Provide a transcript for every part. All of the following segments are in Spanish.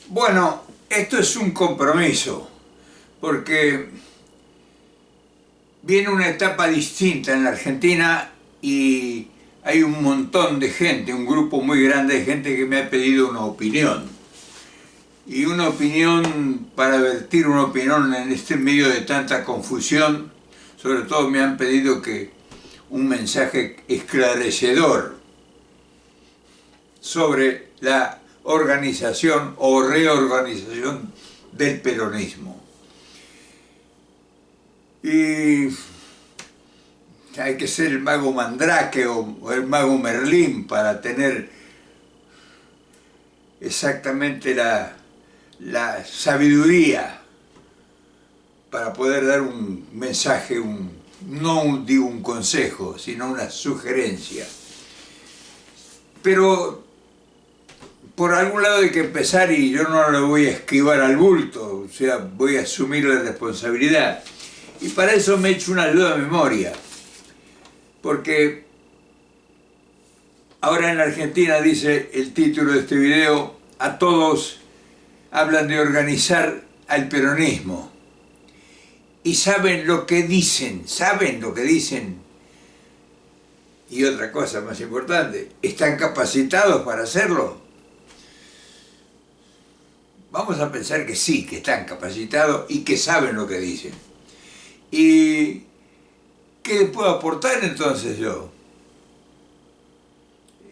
Bueno, esto es un compromiso, porque viene una etapa distinta en la Argentina y hay un montón de gente, un grupo muy grande de gente que me ha pedido una opinión. Y una opinión, para vertir una opinión en este medio de tanta confusión, sobre todo me han pedido que un mensaje esclarecedor sobre la organización o reorganización del peronismo. Y hay que ser el mago Mandrake o el mago Merlín para tener exactamente la sabiduría para poder dar un mensaje, no digo un consejo, sino una sugerencia. Pero por algún lado hay que empezar y yo no le voy a esquivar al bulto, o sea, voy a asumir la responsabilidad. Y para eso me he hecho una ayuda de memoria, porque ahora en la Argentina, dice el título de este video, a todos hablan de organizar al peronismo. Y saben lo que dicen. Y otra cosa más importante, ¿están capacitados para hacerlo? Vamos a pensar que sí, que están capacitados y que saben lo que dicen. ¿Y qué les puedo aportar entonces yo?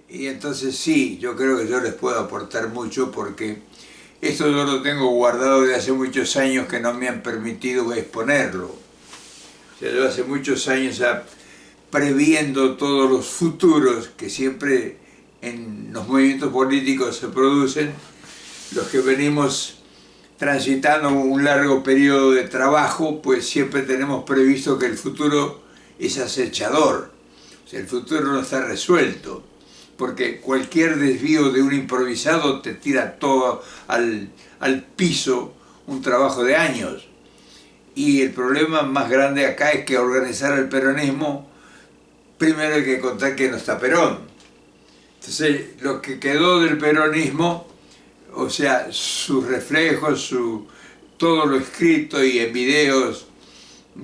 Y entonces sí, yo creo que yo les puedo aportar mucho porque esto yo lo tengo guardado de hace muchos años que no me han permitido exponerlo. O sea, yo hace muchos años previendo todos los futuros que siempre en los movimientos políticos se producen, los que venimos transitando un largo periodo de trabajo, pues siempre tenemos previsto que el futuro es acechador. O sea, el futuro no está resuelto, porque cualquier desvío de un improvisado te tira todo al piso, un trabajo de años. Y el problema más grande acá es que organizar el peronismo, primero hay que contar que no está Perón. Entonces, lo que quedó del peronismo, o sea, sus reflejos, todo lo escrito y en videos,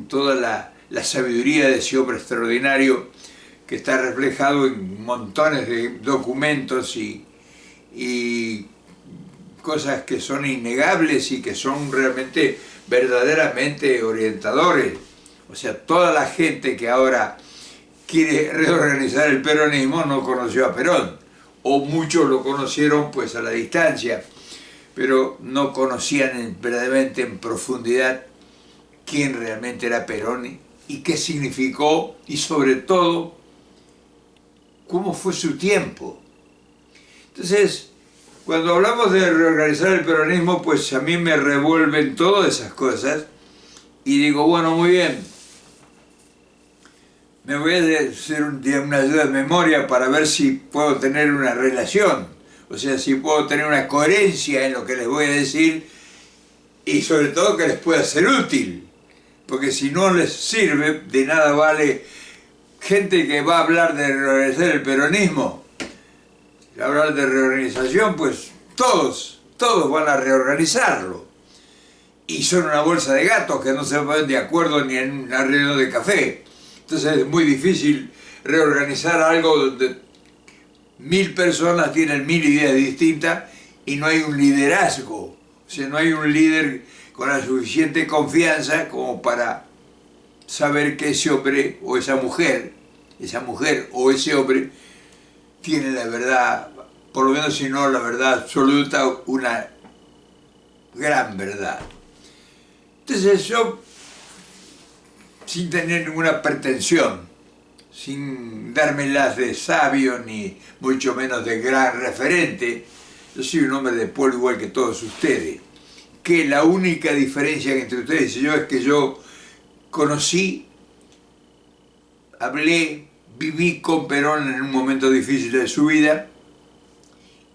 toda la sabiduría de ese hombre extraordinario que está reflejado en montones de documentos y cosas que son innegables y que son realmente, verdaderamente orientadores. O sea, toda la gente que ahora quiere reorganizar el peronismo no conoció a Perón, o muchos lo conocieron pues a la distancia, pero no conocían verdaderamente en profundidad quién realmente era Perón y qué significó, y sobre todo cómo fue su tiempo. Entonces, cuando hablamos de reorganizar el peronismo, pues a mí me revuelven todas esas cosas y digo, bueno, muy bien, me voy a hacer una ayuda de memoria para ver si puedo tener una relación, o sea, si puedo tener una coherencia en lo que les voy a decir y sobre todo que les pueda ser útil, porque si no les sirve, de nada vale gente que va a hablar de reorganizar el peronismo. Hablar de reorganización, pues todos van a reorganizarlo. Y son una bolsa de gatos que no se ponen de acuerdo ni en una reunión de café. Entonces es muy difícil reorganizar algo donde 1000 personas tienen 1000 ideas distintas y no hay un liderazgo. O sea, no hay un líder con la suficiente confianza como para saber que ese hombre o esa mujer o ese hombre tiene la verdad, por lo menos si no la verdad absoluta, una gran verdad. Entonces yo, sin tener ninguna pretensión, sin dármelas de sabio ni mucho menos de gran referente, yo soy un hombre de pueblo igual que todos ustedes, que la única diferencia entre ustedes y yo es que yo conocí, hablé, viví con Perón en un momento difícil de su vida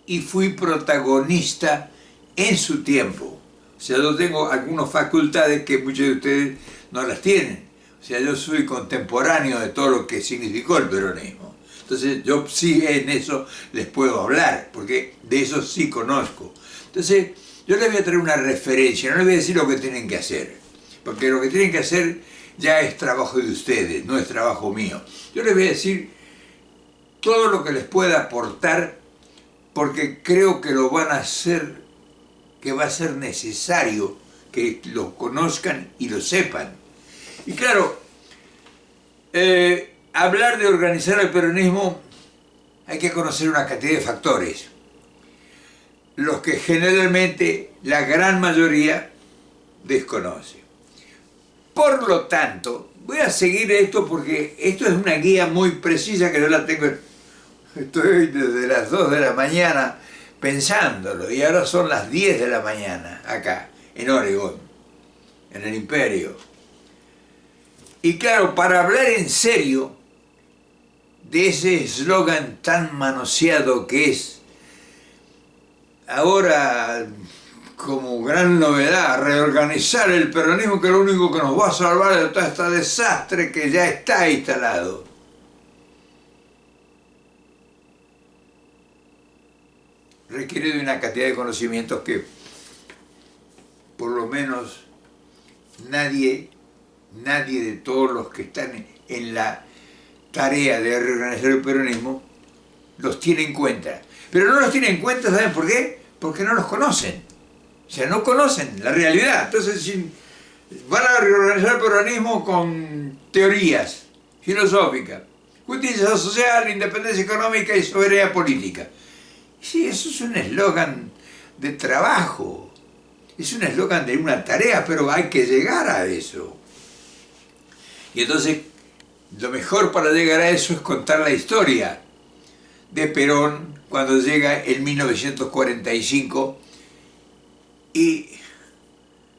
y fui protagonista en su tiempo. O sea, yo tengo algunas facultades que muchos de ustedes no las tienen. O sea, yo soy contemporáneo de todo lo que significó el peronismo. Entonces, yo sí en eso les puedo hablar, porque de eso sí conozco. Entonces, Yo les voy a traer una referencia, no les voy a decir lo que tienen que hacer, porque lo que tienen que hacer ya es trabajo de ustedes, no es trabajo mío. Yo les voy a decir todo lo que les pueda aportar, porque creo que lo van a hacer, que va a ser necesario que lo conozcan y lo sepan. Y claro, hablar de organizar el peronismo hay que conocer una cantidad de factores, los que generalmente la gran mayoría desconoce. Por lo tanto, voy a seguir esto porque esto es una guía muy precisa que yo la tengo, estoy desde las 2 de la mañana pensándolo y ahora son las 10 de la mañana acá, en Oregón, en el Imperio. Y claro, para hablar en serio de ese eslogan tan manoseado que es ahora como gran novedad, reorganizar el peronismo, que es lo único que nos va a salvar de todo este desastre que ya está instalado. Requiere de una cantidad de conocimientos que por lo menos nadie de todos los que están en la tarea de reorganizar el peronismo los tiene en cuenta. Pero no los tiene en cuenta, ¿saben por qué? Porque no los conocen. O sea, no conocen la realidad. Entonces, si van a reorganizar el peronismo con teorías filosóficas, justicia social, independencia económica y soberanía política. Sí, eso es un eslogan de trabajo, es un eslogan de una tarea, pero hay que llegar a eso. Y entonces, lo mejor para llegar a eso es contar la historia de Perón cuando llega en 1945 y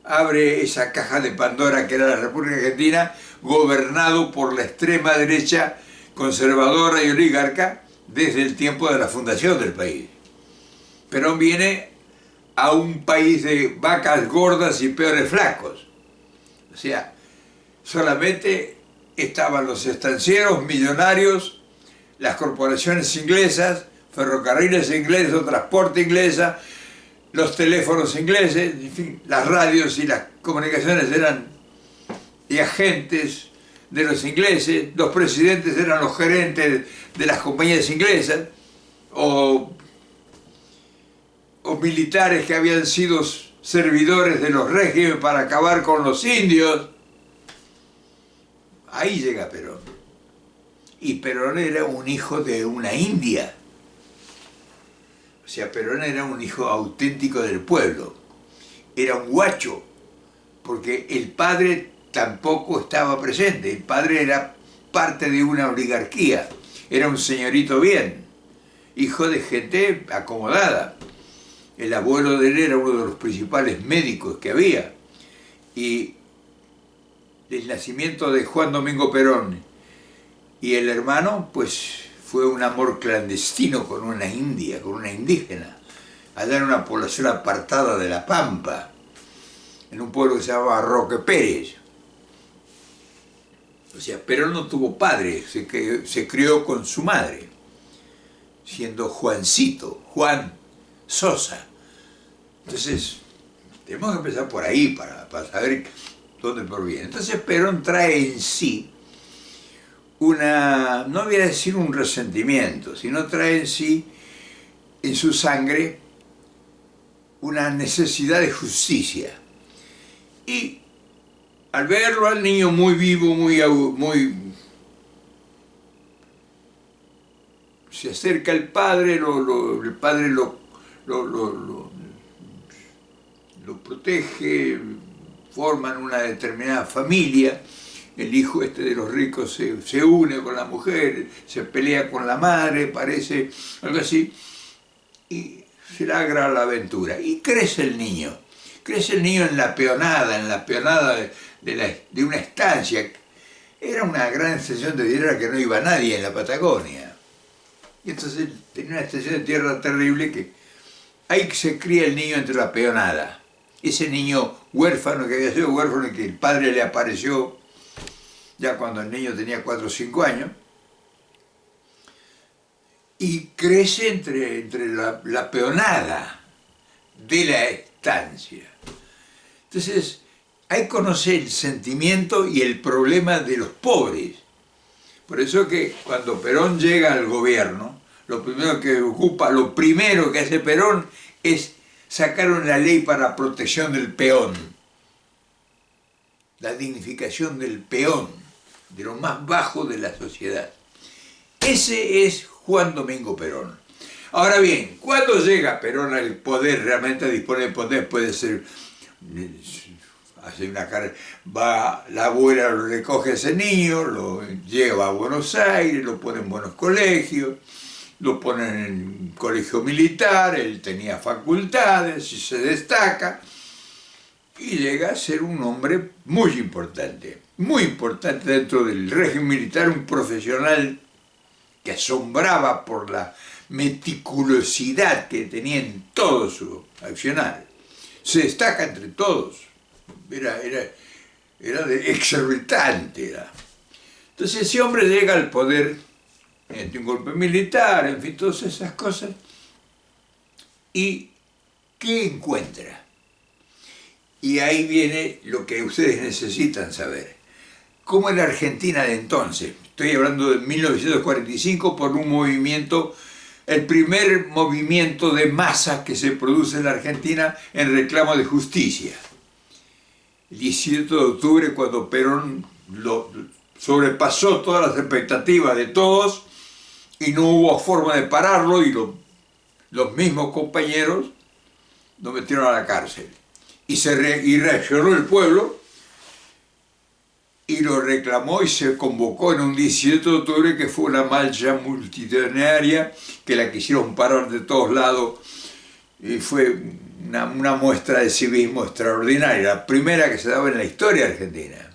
abre esa caja de Pandora que era la República Argentina, gobernado por la extrema derecha conservadora y oligarca desde el tiempo de la fundación del país. Perón viene a un país de vacas gordas y peores flacos. O sea, solamente estaban los estancieros millonarios, las corporaciones inglesas, ferrocarriles ingleses o transporte inglesa, los teléfonos ingleses, en fin, las radios y las comunicaciones eran de agentes de los ingleses, los presidentes eran los gerentes de las compañías inglesas, o militares que habían sido servidores de los regímenes para acabar con los indios. Ahí llega Perón. Y Perón era un hijo de una india. O sea, Perón era un hijo auténtico del pueblo. Era un guacho, porque el padre tampoco estaba presente. El padre era parte de una oligarquía. Era un señorito bien, hijo de gente acomodada. El abuelo de él era uno de los principales médicos que había. Y el nacimiento de Juan Domingo Perón y el hermano, pues fue un amor clandestino con una india, con una indígena, allá en una población apartada de La Pampa, en un pueblo que se llamaba Roque Pérez. O sea, Perón no tuvo padre, se crió con su madre, siendo Juancito, Juan Sosa. Entonces, tenemos que empezar por ahí para saber dónde proviene. Entonces Perón trae en sí una, no voy a decir un resentimiento, sino trae en sí, en su sangre, una necesidad de justicia. Y al verlo al niño muy vivo, se acerca el padre, el padre lo protege, forman una determinada familia, el hijo de los ricos se une con la mujer, se pelea con la madre, parece algo así, y se logra la aventura. Y crece el niño en la peonada de una estancia. Era una gran estación de tierra que no iba nadie en la Patagonia. Y entonces tenía una estación de tierra terrible que ahí se cría el niño entre la peonada. Ese niño huérfano, que había sido huérfano y que el padre le apareció ya cuando el niño tenía 4 o 5 años, y crece entre la peonada de la sustancia. Entonces, hay que conocer el sentimiento y el problema de los pobres. Por eso que cuando Perón llega al gobierno, lo primero que hace Perón es sacar una ley para la protección del peón, la dignificación del peón, de lo más bajo de la sociedad. Ese es Juan Domingo Perón. Ahora bien, cuando llega Perón al poder, realmente dispone del poder, puede ser, hace una carrera, la abuela lo recoge a ese niño, lo lleva a Buenos Aires, lo pone en buenos colegios, lo pone en colegio militar, él tenía facultades y se destaca, y llega a ser un hombre muy importante dentro del régimen militar, un profesional que asombraba por la meticulosidad que tenía en todo su accionar. Se destaca entre todos, era exorbitante. Entonces ese hombre llega al poder mediante un golpe militar, en fin, todas esas cosas. ¿Y qué encuentra? Y ahí viene lo que ustedes necesitan saber. ¿Cómo era Argentina de entonces? Estoy hablando de 1945 por un movimiento, el primer movimiento de masas que se produce en la Argentina en reclamo de justicia. El 17 de octubre, cuando Perón sobrepasó todas las expectativas de todos y no hubo forma de pararlo, y los mismos compañeros lo metieron a la cárcel. Y reaccionó el pueblo y lo reclamó y se convocó en un 17 de octubre que fue una marcha multitudinaria que la quisieron parar de todos lados, y fue una muestra de civismo extraordinaria, la primera que se daba en la historia argentina.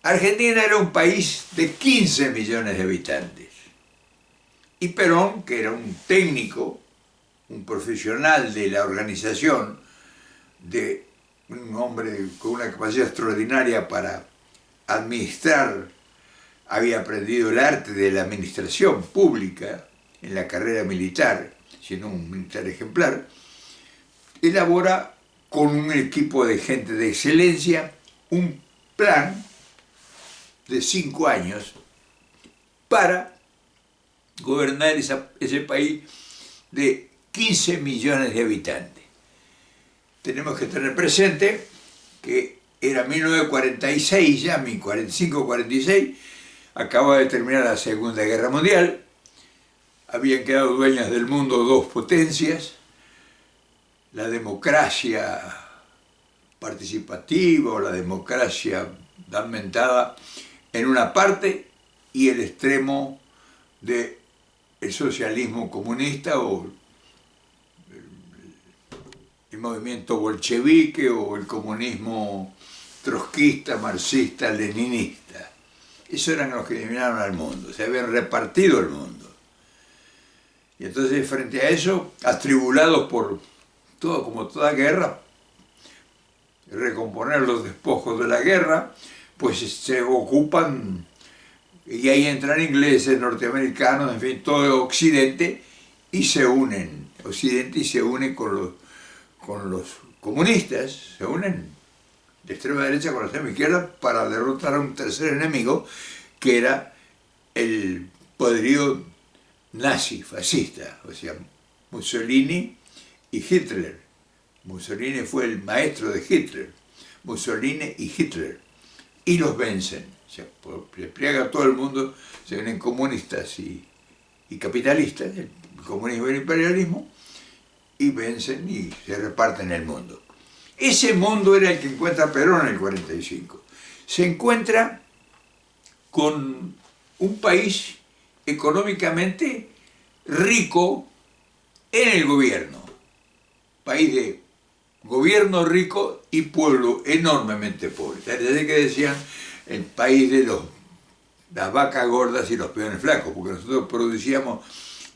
Argentina era un país de 15 millones de habitantes y Perón, que era un técnico, un profesional de la organización, de un hombre con una capacidad extraordinaria para administrar, había aprendido el arte de la administración pública en la carrera militar, siendo un militar ejemplar, elabora con un equipo de gente de excelencia un plan de 5 años para gobernar ese país de 15 millones de habitantes. Tenemos que tener presente que era 1946, ya 45-46, acababa de terminar la Segunda Guerra Mundial, habían quedado dueñas del mundo 2 potencias, la democracia participativa o la democracia aumentada en una parte y el extremo del socialismo comunista o el movimiento bolchevique o el comunismo trotskista, marxista, leninista. Esos eran los que dominaron al mundo, se habían repartido el mundo. Y entonces frente a eso, atribulados por todo, como toda guerra, recomponer los despojos de la guerra, pues se ocupan, y ahí entran ingleses, norteamericanos, en fin, todo Occidente, y se unen, Occidente, y se une con los comunistas, se unen de extrema derecha con la extrema izquierda para derrotar a un tercer enemigo, que era el poderío nazi, fascista, o sea, Mussolini y Hitler. Mussolini fue el maestro de Hitler, Mussolini y Hitler, y los vencen. O sea, le pliega a todo el mundo, se unen comunistas y capitalistas, el comunismo y el imperialismo, y vencen y se reparten el mundo. Ese mundo era el que encuentra Perón en el 45. Se encuentra con un país económicamente rico en el gobierno. País de gobierno rico y pueblo enormemente pobre. Desde que decían el país de las vacas gordas y los peones flacos, porque nosotros producíamos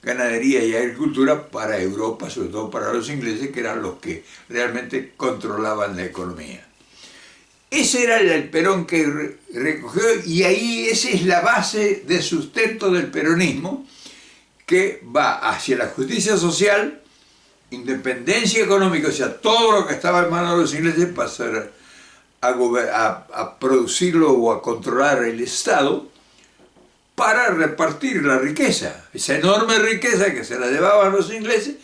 ganadería y agricultura para Europa, sobre todo para los ingleses, que eran los que realmente controlaban la economía. Ese era el Perón que recogió, y ahí esa es la base de sustento del peronismo, que va hacia la justicia social independencia económica, o sea, todo lo que estaba en manos de los ingleses pasar a producirlo o a controlar el Estado para repartir la riqueza, esa enorme riqueza que se la llevaban los ingleses,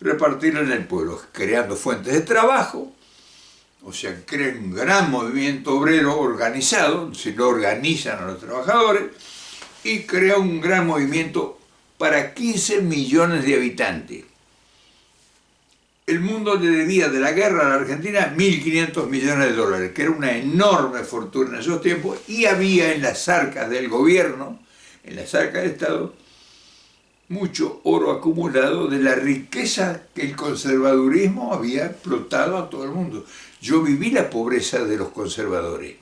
repartirla en el pueblo, creando fuentes de trabajo, o sea, crean un gran movimiento obrero organizado, se lo organizan a los trabajadores, y crea un gran movimiento para 15 millones de habitantes. El mundo le debía de la guerra a la Argentina 1.500 millones de dólares, que era una enorme fortuna en esos tiempos, y había en las arcas del gobierno, en las arcas del Estado, mucho oro acumulado de la riqueza que el conservadurismo había explotado a todo el mundo. Yo viví la pobreza de los conservadores.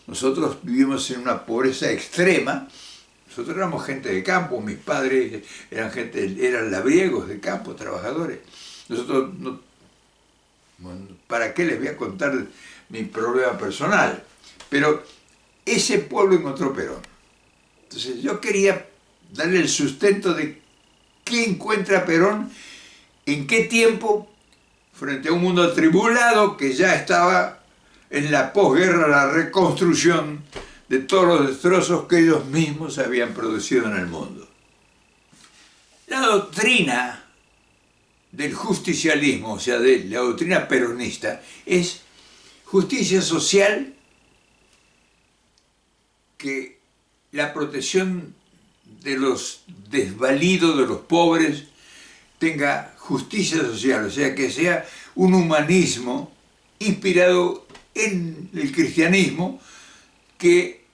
Nosotros vivimos en una pobreza extrema. Nosotros éramos gente de campo, mis padres eran labriegos de campo, trabajadores. Nosotros, bueno, ¿para qué les voy a contar mi problema personal? Pero ese pueblo encontró Perón. Entonces yo quería darle el sustento de qué encuentra Perón, en qué tiempo, frente a un mundo atribulado que ya estaba en la posguerra, la reconstrucción de todos los destrozos que ellos mismos habían producido en el mundo. La doctrina del justicialismo, o sea, de la doctrina peronista, es justicia social, que la protección de los desvalidos, de los pobres, tenga justicia social, o sea, que sea un humanismo inspirado en el cristianismo, que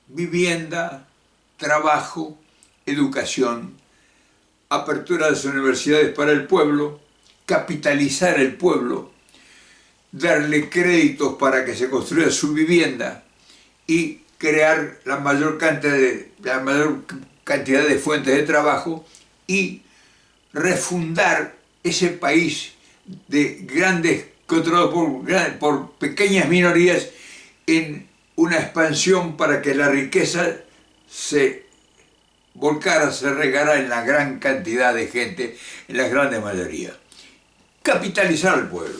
vivienda, trabajo, educación, apertura de las universidades para el pueblo, capitalizar el pueblo, darle créditos para que se construya su vivienda y crear la mayor cantidad de fuentes de trabajo y refundar ese país de grandes, controlado por pequeñas minorías, en una expansión para que la riqueza se volcara, se regara en la gran cantidad de gente, en la grande mayoría. Capitalizar al pueblo.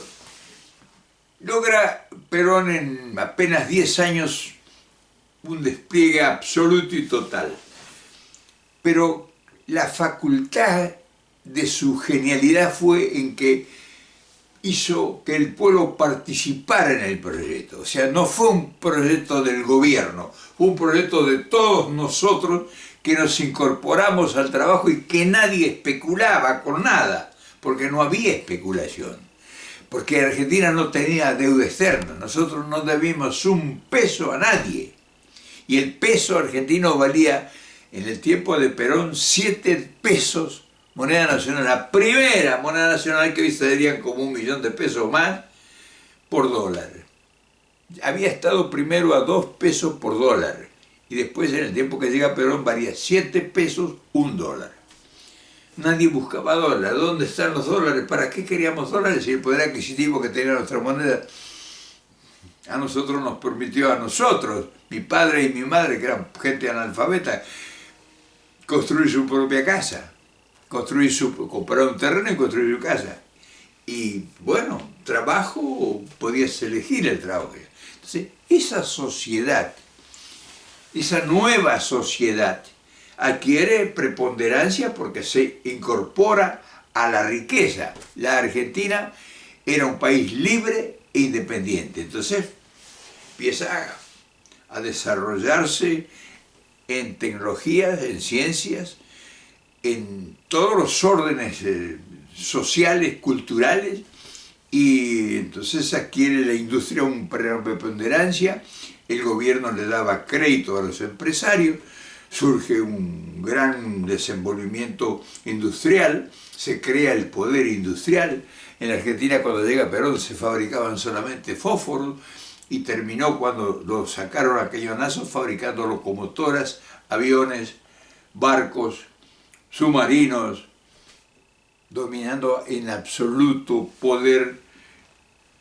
Logra Perón en apenas 10 años un despliegue absoluto y total. Pero la facultad de su genialidad fue en que hizo que el pueblo participara en el proyecto. O sea, no fue un proyecto del gobierno, fue un proyecto de todos nosotros que nos incorporamos al trabajo y que nadie especulaba con nada, porque no había especulación. Porque Argentina no tenía deuda externa, nosotros no debimos un peso a nadie. Y el peso argentino valía, en el tiempo de Perón, 7 pesos, moneda nacional, la primera moneda nacional, que hoy serían como 1 millón de pesos más por dólar. Había estado primero a 2 pesos por dólar, y después, en el tiempo que llega Perón, valía 7 pesos, 1 dólar. Nadie buscaba dólares. ¿Dónde están los dólares? ¿Para qué queríamos dólares si el poder adquisitivo que tenía nuestra moneda a nosotros nos permitió, a nosotros, mi padre y mi madre, que eran gente analfabeta, construir su propia casa, comprar un terreno y construir su casa? Y bueno, trabajo, podías elegir el trabajo. Entonces, esa sociedad, esa nueva sociedad, adquiere preponderancia porque se incorpora a la riqueza. La Argentina era un país libre e independiente. Entonces empieza a desarrollarse en tecnologías, en ciencias, en todos los órdenes sociales, culturales, y entonces adquiere la industria una preponderancia. El gobierno le daba crédito a los empresarios, surge un gran desenvolvimiento industrial, se crea el poder industrial. En la Argentina, cuando llega Perón, se fabricaban solamente fósforos, y terminó cuando lo sacaron a cañonazos fabricando locomotoras, aviones, barcos, submarinos, dominando en absoluto poder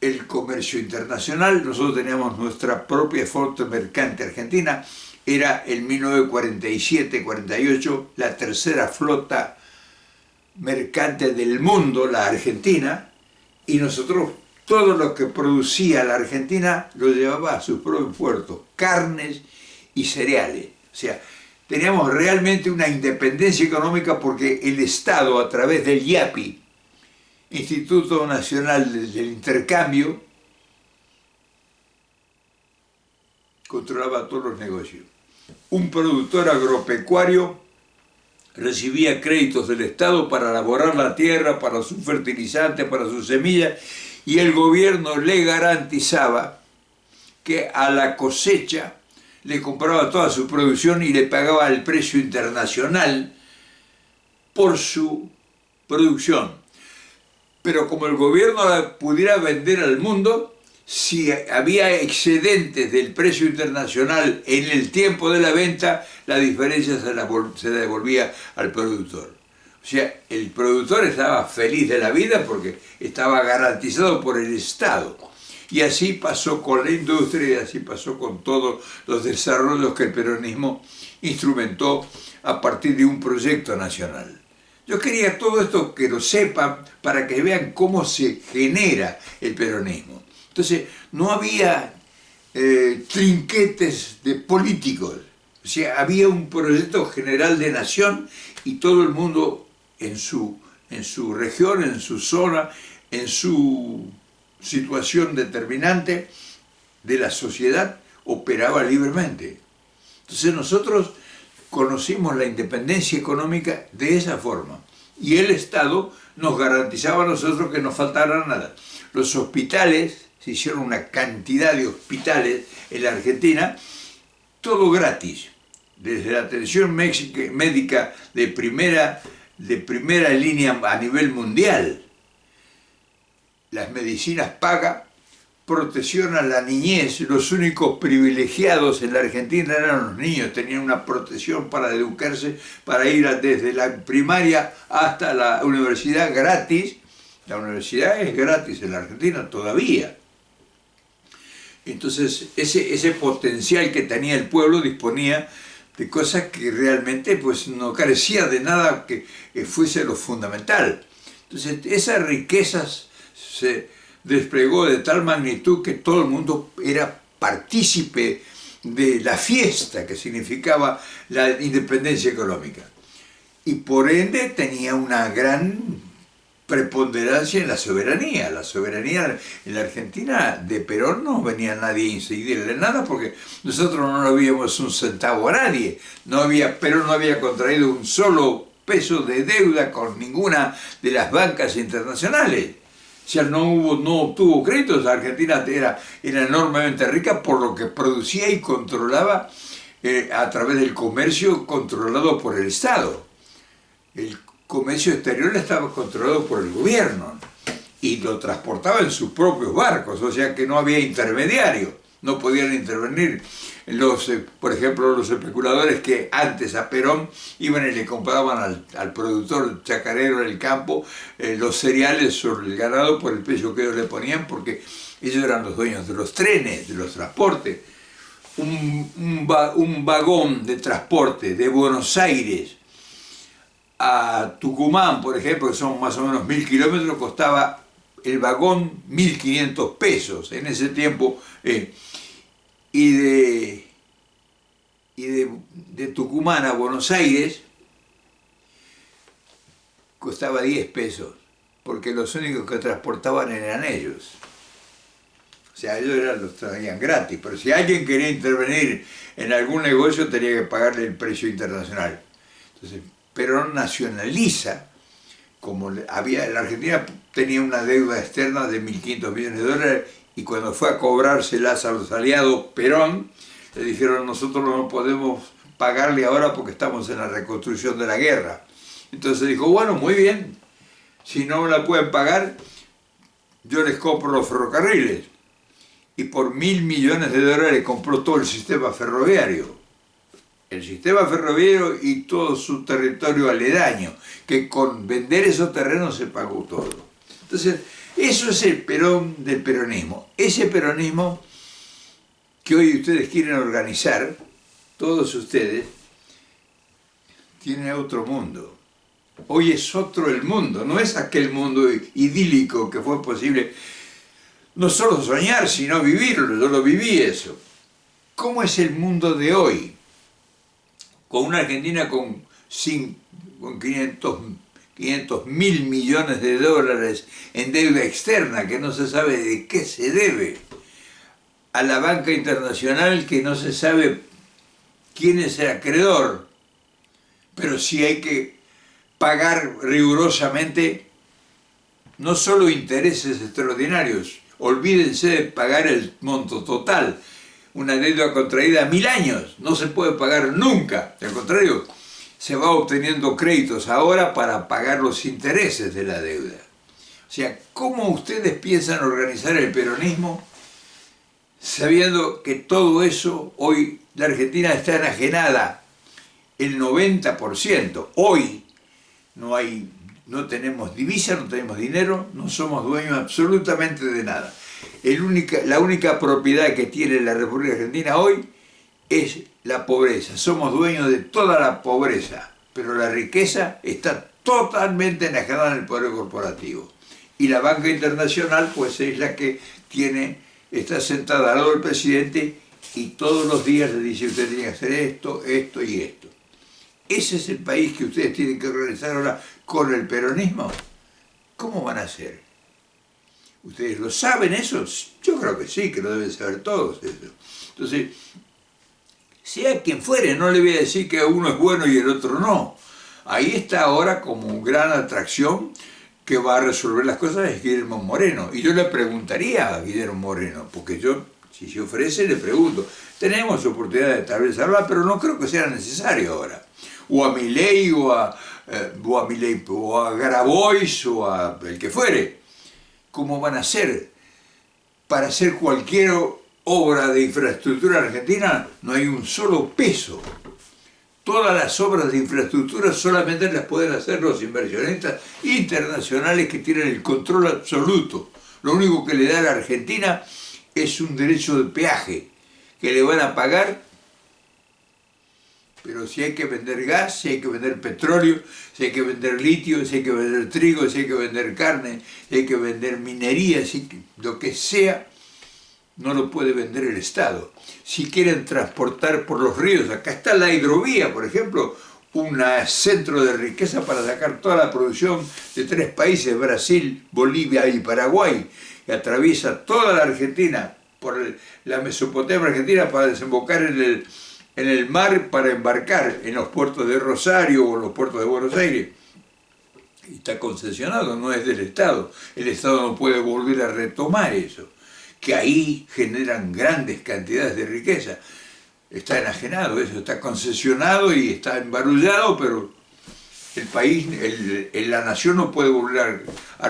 el comercio internacional. Nosotros teníamos nuestra propia flota mercante argentina. Era en 1947-48 la tercera flota mercante del mundo, la Argentina, y nosotros todo lo que producía la Argentina lo llevaba a sus propios puertos, carnes y cereales. O sea, teníamos realmente una independencia económica porque el Estado, a través del IAPI, Instituto Nacional del Intercambio, controlaba todos los negocios. Un productor agropecuario recibía créditos del Estado para elaborar la tierra, para sus fertilizantes, para sus semillas, y el gobierno le garantizaba que a la cosecha le compraba toda su producción y le pagaba el precio internacional por su producción. Pero como el gobierno la pudiera vender al mundo, si había excedentes del precio internacional en el tiempo de la venta, la diferencia se la devolvía al productor. O sea, el productor estaba feliz de la vida porque estaba garantizado por el Estado. Y así pasó con la industria y así pasó con todos los desarrollos que el peronismo instrumentó a partir de un proyecto nacional. Yo quería todo esto que lo sepan para que vean cómo se genera el peronismo. Entonces, no había trinquetes de políticos, o sea, había un proyecto general de nación y todo el mundo en su región, en su zona, en su situación determinante de la sociedad, operaba libremente. Entonces nosotros conocimos la independencia económica de esa forma y el Estado nos garantizaba a nosotros que no faltara nada. Los hospitales, se hicieron una cantidad de hospitales en la Argentina, todo gratis, desde la atención médica de primera línea a nivel mundial, las medicinas pagas, protección a la niñez. Los únicos privilegiados en la Argentina eran los niños, tenían una protección para educarse, para ir desde la primaria hasta la universidad gratis. La universidad es gratis en la Argentina todavía. Entonces ese potencial que tenía el pueblo disponía de cosas que realmente pues, no carecía de nada que fuese lo fundamental. Entonces esas riquezas se desplegó de tal magnitud que todo el mundo era partícipe de la fiesta que significaba la independencia económica. Y por ende tenía una gran preponderancia en la soberanía. La soberanía en la Argentina de Perón no venía nadie a incidirle nada porque nosotros no habíamos un centavo a nadie. Perón no había contraído un solo peso de deuda con ninguna de las bancas internacionales. O sea, no obtuvo créditos. La Argentina era enormemente rica por lo que producía y controlaba a través del comercio controlado por el Estado. El comercio exterior estaba controlado por el gobierno y lo transportaba en sus propios barcos, o sea que no había intermediarios, no podían intervenir por ejemplo, los especuladores que antes a Perón iban y le compraban al productor chacarero en el campo los cereales sobre el ganado por el precio que ellos le ponían, porque ellos eran los dueños de los trenes, de los transportes. Un vagón de transporte de Buenos Aires a Tucumán, por ejemplo, que son más o menos 1000 kilómetros, costaba el vagón 1500 pesos en ese tiempo, y de Tucumán a Buenos Aires costaba 10 pesos, porque los únicos que transportaban eran ellos. O sea, ellos los traían gratis, pero si alguien quería intervenir en algún negocio tenía que pagarle el precio internacional. Entonces, Perón nacionaliza, como la Argentina tenía una deuda externa de 1.500 millones de dólares y cuando fue a cobrárselas a los aliados Perón, le dijeron nosotros no podemos pagarle ahora porque estamos en la reconstrucción de la guerra. Entonces dijo, bueno, muy bien, si no me la pueden pagar, yo les compro los ferrocarriles. Y por 1.000 millones de dólares compró todo el sistema ferroviario. El sistema ferroviario y todo su territorio aledaño, que con vender esos terrenos se pagó todo. Entonces, eso es el Perón del peronismo. Ese peronismo que hoy ustedes quieren organizar, todos ustedes, tiene otro mundo. Hoy es otro el mundo, no es aquel mundo idílico que fue posible no solo soñar, sino vivirlo. Yo lo viví eso. ¿Cómo es el mundo de hoy? Con una Argentina con 500 mil millones de dólares en deuda externa que no se sabe de qué se debe, a la banca internacional que no se sabe quién es el acreedor, pero sí hay que pagar rigurosamente no solo intereses extraordinarios, olvídense de pagar el monto total. Una deuda contraída a 1000 años no se puede pagar nunca, al contrario, se va obteniendo créditos ahora para pagar los intereses de la deuda. O sea, ¿cómo ustedes piensan organizar el peronismo sabiendo que todo eso hoy la Argentina está enajenada? El 90%. Hoy no tenemos divisa, no tenemos dinero, no somos dueños absolutamente de nada. La única propiedad que tiene la República Argentina hoy es la pobreza. Somos dueños de toda la pobreza, pero la riqueza está totalmente enajenada en el poder corporativo. Y la banca internacional pues es la que está sentada al lado del presidente y todos los días le dice: usted tiene que hacer esto, esto y esto. ¿Ese es el país que ustedes tienen que organizar ahora con el peronismo? ¿Cómo van a hacer? ¿Ustedes lo saben eso? Yo creo que sí, que lo deben saber todos eso. Entonces, sea quien fuere, no le voy a decir que uno es bueno y el otro no. Ahí está ahora como gran atracción que va a resolver las cosas es Guillermo Moreno. Y yo le preguntaría a Guillermo Moreno, porque yo, si se ofrece, le pregunto. Tenemos oportunidad de tal vez hablar, pero no creo que sea necesario ahora. O a Milei, o a Grabois, o a el que fuere. ¿Cómo van a hacer? Para hacer cualquier obra de infraestructura argentina no hay un solo peso. Todas las obras de infraestructura solamente las pueden hacer los inversionistas internacionales que tienen el control absoluto. Lo único que le da a la Argentina es un derecho de peaje que le van a pagar, pero si hay que vender gas, si hay que vender petróleo, si hay que vender litio, si hay que vender trigo, si hay que vender carne, si hay que vender minería, lo que sea, no lo puede vender el Estado. Si quieren transportar por los ríos, acá está la hidrovía, por ejemplo, un centro de riqueza para sacar toda la producción de 3 países, Brasil, Bolivia y Paraguay, que atraviesa toda la Argentina, por la Mesopotamia argentina, para desembocar en el mar, para embarcar en los puertos de Rosario o los puertos de Buenos Aires. Y está concesionado, no es del Estado. El Estado no puede volver a retomar eso, que ahí generan grandes cantidades de riqueza. Está enajenado eso, está concesionado y está embarullado, pero el país, la nación no puede volver a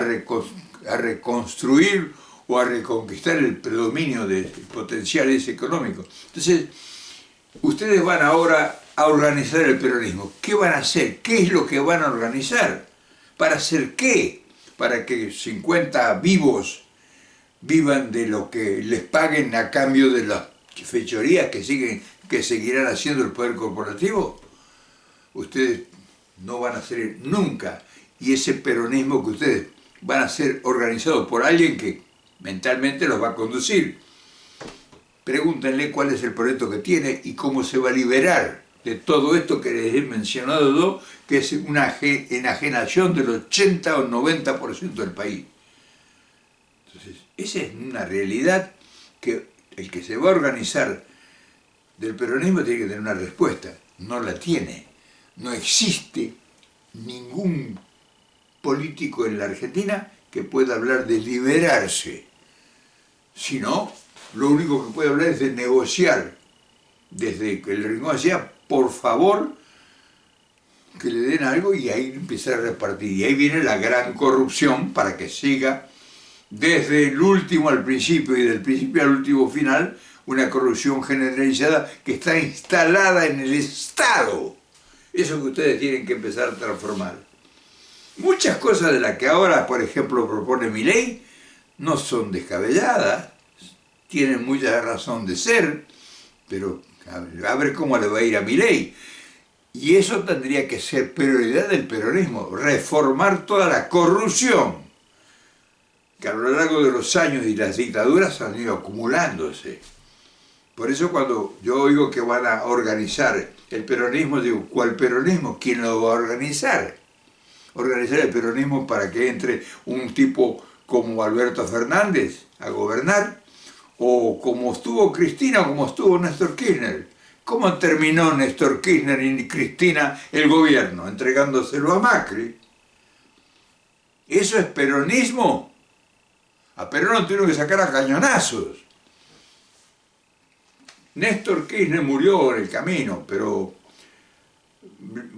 reconstruir o a reconquistar el predominio del potencial ese económico. Entonces, ustedes van ahora a organizar el peronismo. ¿Qué van a hacer? ¿Qué es lo que van a organizar? ¿Para hacer qué? ¿Para que 50 vivos vivan de lo que les paguen a cambio de las fechorías que seguirán haciendo el poder corporativo? Ustedes no van a hacer nunca. Y ese peronismo que ustedes van a ser organizado por alguien que mentalmente los va a conducir. Pregúntenle cuál es el proyecto que tiene y cómo se va a liberar de todo esto que les he mencionado yo, que es una enajenación del 80 o 90% del país. Entonces, esa es una realidad que el que se va a organizar del peronismo tiene que tener una respuesta. No la tiene. No existe ningún político en la Argentina que pueda hablar de liberarse. Si no, lo único que puede hablar es de negociar. Desde que el rincón decía, por favor, que le den algo y ahí empieza a repartir. Y ahí viene la gran corrupción para que siga desde el último al principio y del principio al último final, una corrupción generalizada que está instalada en el Estado. Eso que ustedes tienen que empezar a transformar. Muchas cosas de las que ahora, por ejemplo, propone Milei, no son descabelladas, tienen mucha razón de ser, pero a ver cómo le va a ir a Milei. Y eso tendría que ser prioridad del peronismo, reformar toda la corrupción que a lo largo de los años y las dictaduras han ido acumulándose. Por eso cuando yo oigo que van a organizar el peronismo, digo, ¿cuál peronismo? ¿Quién lo va a organizar? Organizar el peronismo para que entre un tipo como Alberto Fernández a gobernar, o como estuvo Cristina o como estuvo Néstor Kirchner. ¿Cómo terminó Néstor Kirchner y Cristina el gobierno? Entregándoselo a Macri. ¿Eso es peronismo? A Perón lo tuvieron que sacar a cañonazos. Néstor Kirchner murió en el camino, pero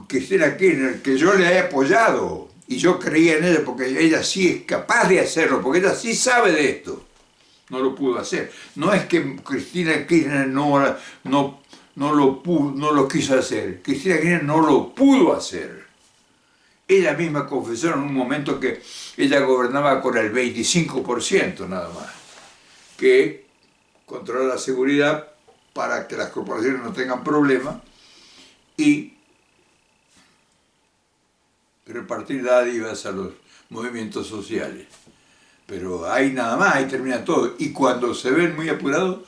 Cristina Kirchner, que yo le he apoyado, y yo creía en ella porque ella sí es capaz de hacerlo, porque ella sí sabe de esto, no lo pudo hacer. No es que Cristina Kirchner no lo quiso hacer, Cristina Kirchner no lo pudo hacer. Ella misma confesó en un momento que ella gobernaba con el 25% nada más, que controlar la seguridad para que las corporaciones no tengan problemas y repartir dádivas a los movimientos sociales. Pero ahí nada más, ahí termina todo. Y cuando se ven muy apurados,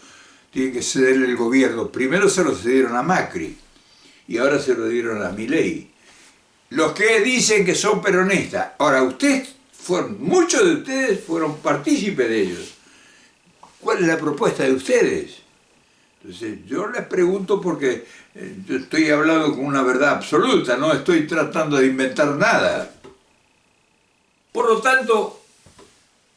tienen que cederle el gobierno. Primero se lo cedieron a Macri y ahora se lo dieron a Milei. Los que dicen que son peronistas. Ahora, muchos de ustedes fueron partícipes de ellos. ¿Cuál es la propuesta de ustedes? Entonces, yo les pregunto porque yo estoy hablando con una verdad absoluta, no estoy tratando de inventar nada. Por lo tanto,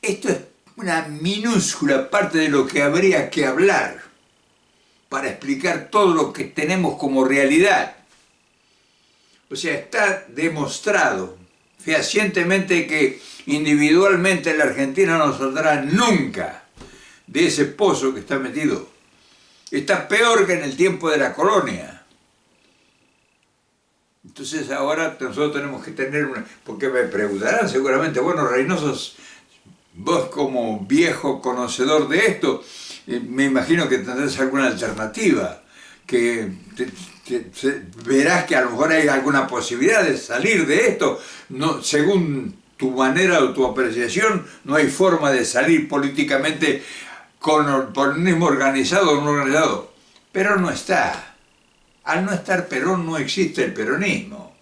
esto es una minúscula parte de lo que habría que hablar para explicar todo lo que tenemos como realidad. O sea, está demostrado fehacientemente que individualmente la Argentina no saldrá nunca de ese pozo que está metido. Está peor que en el tiempo de la colonia. Entonces ahora nosotros tenemos que tener una... Porque me preguntarán seguramente, bueno, Reynoso, vos como viejo conocedor de esto, me imagino que tendrás alguna alternativa, que verás que a lo mejor hay alguna posibilidad de salir de esto. No, según tu manera o tu apreciación, no hay forma de salir políticamente con el peronismo organizado o no organizado. Perón no está. Al no estar Perón no existe el peronismo.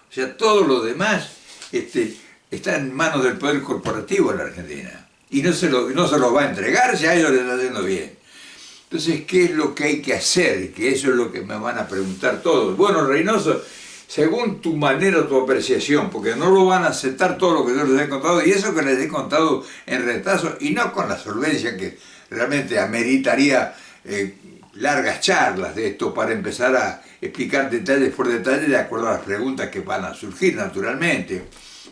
O sea, todo lo demás está en manos del poder corporativo en la Argentina. Y no se lo va a entregar si a ellos les está haciendo bien. Entonces, ¿qué es lo que hay que hacer? Que eso es lo que me van a preguntar todos. Bueno, Reynoso, según tu manera o tu apreciación, porque no lo van a aceptar todo lo que yo les he contado, y eso que les he contado en retazo, y no con la solvencia que realmente ameritaría largas charlas de esto para empezar a explicar detalles por detalle de acuerdo a las preguntas que van a surgir naturalmente.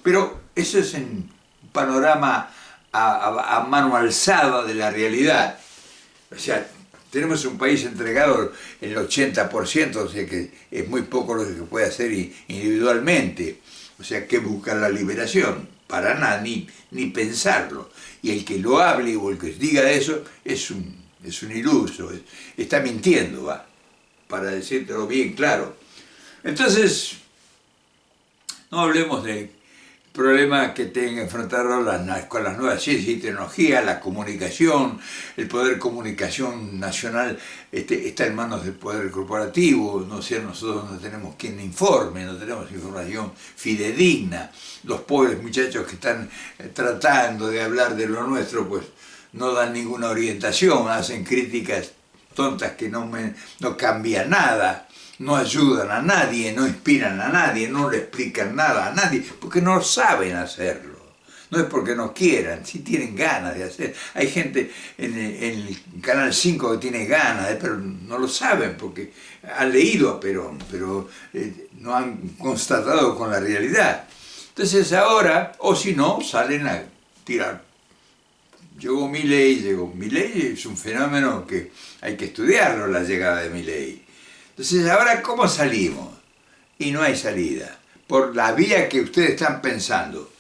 Pero eso es en un panorama a mano alzada de la realidad. O sea, tenemos un país entregado en el 80%, o sea que es muy poco lo que puede hacer individualmente. O sea, que buscar la liberación, para nada, ni pensarlo. Y el que lo hable o el que diga eso es un iluso, está mintiendo, va, para decírtelo bien claro. Entonces, no hablemos del problema que tienen que enfrentar con las nuevas ciencias y tecnologías, la comunicación, el poder comunicación nacional está en manos del poder corporativo, no sé, nosotros no tenemos quien informe, no tenemos información fidedigna. Los pobres muchachos que están tratando de hablar de lo nuestro, pues no dan ninguna orientación, hacen críticas tontas que no cambian nada. No ayudan a nadie, no inspiran a nadie, no le explican nada a nadie, porque no saben hacerlo. No es porque no quieran, sí tienen ganas de hacer. Hay gente en el Canal 5 que tiene ganas, pero no lo saben porque han leído a Perón, pero no han constatado con la realidad. Entonces ahora, o si no, salen a tirar. Llegó Milei, es un fenómeno que hay que estudiarlo, la llegada de Milei. Entonces, ¿ahora cómo salimos? Y no hay salida. Por la vía que ustedes están pensando.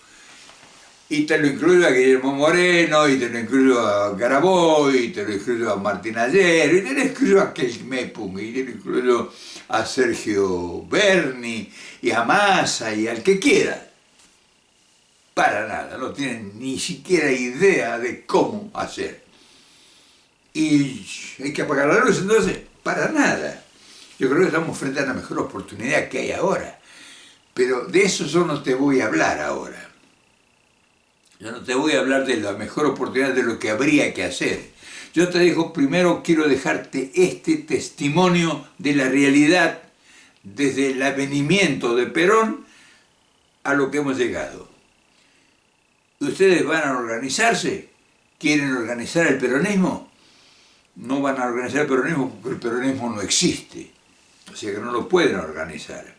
Y te lo incluyo a Guillermo Moreno, y te lo incluyo a Graboy, y te lo incluyo a Martín Ayer, y te lo incluyo a Kelmepum, y te lo incluyo a Sergio Berni, y a Massa, y al que quiera. Para nada, no tienen ni siquiera idea de cómo hacer. Y hay que apagar la luz, entonces, para nada. Yo creo que estamos frente a la mejor oportunidad que hay ahora. Pero de eso yo no te voy a hablar ahora. Yo no te voy a hablar de la mejor oportunidad, de lo que habría que hacer. Yo te digo, primero quiero dejarte este testimonio de la realidad desde el avenimiento de Perón a lo que hemos llegado. ¿Ustedes van a organizarse? ¿Quieren organizar el peronismo? No van a organizar el peronismo porque el peronismo no existe. O sea que no lo pueden organizar.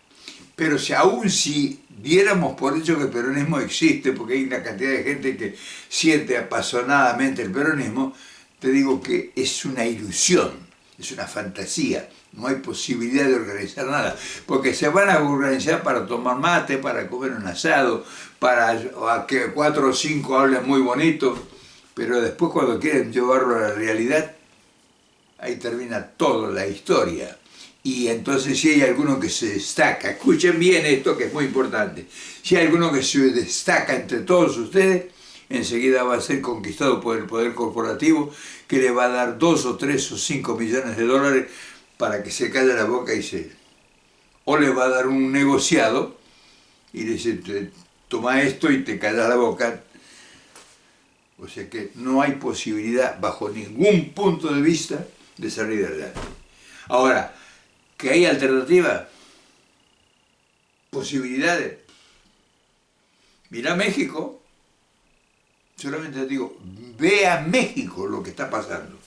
Pero si diéramos por hecho que el peronismo existe, porque hay una cantidad de gente que siente apasionadamente el peronismo, te digo que es una ilusión, es una fantasía. No hay posibilidad de organizar nada, porque se van a organizar para tomar mate, para comer un asado, para que 4 o 5 hablen muy bonito, pero después cuando quieren llevarlo a la realidad, ahí termina toda la historia. Y entonces si hay alguno que se destaca, escuchen bien esto que es muy importante, si hay alguno que se destaca entre todos ustedes, enseguida va a ser conquistado por el poder corporativo que le va a dar 2 o 3 o 5 millones de dólares para que se calle la boca o le va a dar un negociado y le dice, toma esto y te callas la boca. O sea que no hay posibilidad bajo ningún punto de vista de salir adelante. Ahora, ¿que hay alternativa? ¿Posibilidades? Mira México, solamente te digo, ve a México lo que está pasando.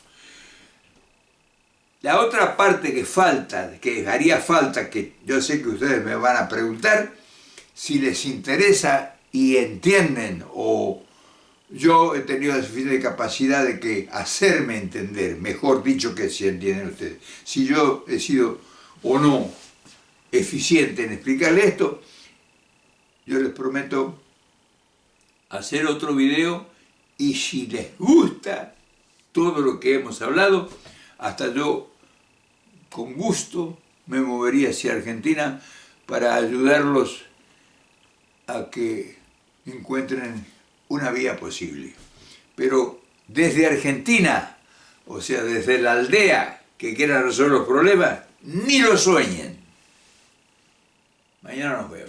La otra parte que falta, que haría falta, que yo sé que ustedes me van a preguntar, si les interesa y entienden, o yo he tenido la suficiente capacidad de que hacerme entender, mejor dicho que si entienden ustedes, si yo he sido o no eficiente en explicarles esto, yo les prometo hacer otro video y si les gusta todo lo que hemos hablado, hasta yo con gusto me movería hacia Argentina para ayudarlos a que encuentren una vía posible. Pero desde Argentina, o sea, desde la aldea que quieran resolver los problemas, ni lo sueñen. Mañana nos vemos.